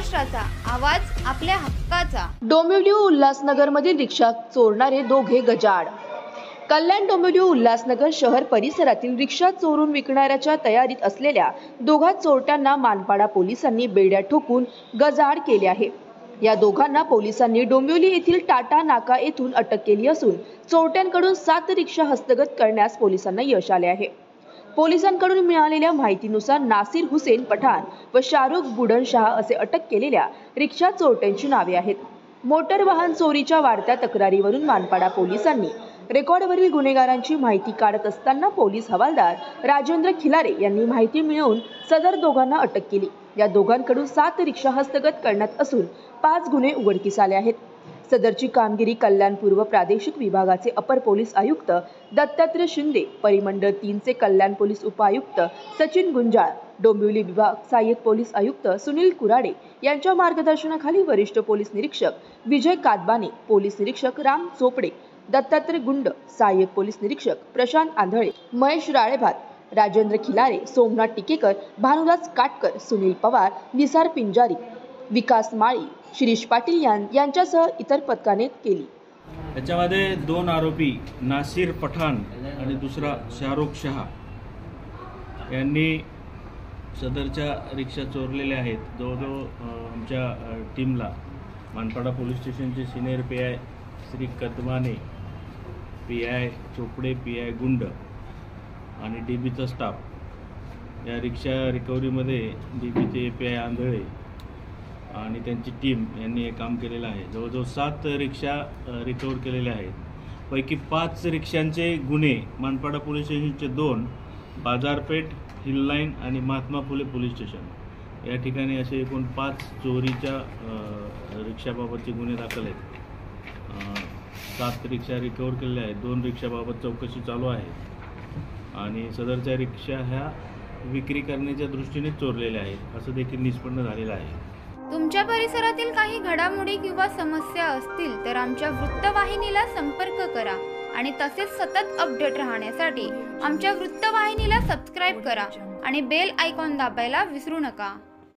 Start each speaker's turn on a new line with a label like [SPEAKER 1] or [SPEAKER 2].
[SPEAKER 1] महाराष्ट्राचा आवाज आपल्या हक्काचा।
[SPEAKER 2] डोंबिवली उल्हासनगर मधील रिक्षा चोरणारे दोघे गजाआड। कल्याण डोंबिवली उल्हासनगर शहर परिसरातील रिक्षा चोरून विकणाऱ्याच्या तयारीत असलेल्या दोघा चोरट्यांना मानपाडा पोलिसांनी बेड्या ठोकून गजाआड केले आहे। या दोघांना पोलिसांनी डोंबिवली येथील टाटा नाका येथून अटक केली असून चोरट्यांकडून 7 रिक्षा हस्तगत करण्यास पोलिसांना यश आले आहे। पोलिसांकडून मिळालेल्या माहितीनुसार नासिर हुसेन पठाण व शाहरुख बुलंदशाह असे अटक केलेल्या रिक्षा चोरट्यांची नावे आहेत। मोटर वाहन चोरीच्या वाढत्या तक्रारीवरून मानपाडा पोलिसांनी रेकॉर्डवरील गुन्हेगारांची माहिती काढत असताना पोलीस हवालदार राजेंद्र खिलारे यांनी माहिती मिळवून सदर दोघांना अटक केली। या दोघांकडून 7 रिक्षा हस्तगत करण्यात असून 5 गुन्हे उघडकीस आले आहेत। सदरची कामगिरी कल्याण पूर्व प्रादेशिक विभागाचे अपर पोलीस आयुक्त दत्तात्रय शिंदे, परिमंडळ 3 चे कल्याण पोलीस उपायुक्त सचिन गुंजाळ, डोंबिवली विभाग सहाय्यक पोलीस आयुक्त सुनील कुराडे यांच्या मार्गदर्शनाखाली वरिष्ठ पोलीस निरीक्षक विजय कादबाने, पोलीस निरीक्षक राम चोपडे, दत्तात्रय गुंड, सहाय्यक पोलीस निरीक्षक प्रशांत आंधळे, महेश राळेभात, राजेंद्र खिलारे, सोमनाथ टिकेकर, भानुदास काटकर, सुनील पवार, निसार पिंजारी, विकास माळी, शिरीष पाटील यांच्यासह इतर पथकाने केली।
[SPEAKER 3] याच्यामध्ये 2 आरोपी नासिर पठाण आणि दुसरा शाहरुख शाह यांनी सदरच्या रिक्षा चोरलेल्या आहेत। जवळजवळ आमच्या टीमला मानपाडा पोलीस स्टेशनचे सिनियर PI श्री कदमाने, PI चोपडे, PI गुंड आणि DBचा स्टाफ या रिक्षा रिकव्हरीमध्ये DBचे PI आंधळे आणि त्यांची टीम यांनी हे काम केलेलं आहे। जवळजवळ 7 रिक्षा रिकवर केलेल्या आहेत। पैकी 5 रिक्षांचे गुन्हे मानपाडा पोलीस स्टेशनचे 2, बाजारपेठ, हिल लाईन आणि महात्मा फुले पोलीस स्टेशन या ठिकाणी असे एकूण 5 चोरीच्या रिक्षाबाबतचे गुन्हे दाखल आहेत। 7 रिक्षा रिकवर केलेल्या आहेत। 2 रिक्षाबाबत चौकशी चालू आहे आणि सदरच्या रिक्षा ह्या विक्री करण्याच्या दृष्टीने चोरलेल्या आहेत असं देखील निष्पन्न झालेलं आहे।
[SPEAKER 1] तुमच्या परिसरातील काही घडामोडी किंवा समस्या असतील तर आमच्या वृत्तवाहिनीला संपर्क करा आणि तसेच सतत अपडेट राहण्यासाठी आमच्या वृत्तवाहिनीला सबस्क्राइब करा आणि बेल आयकॉन दाबायला विसरू नका।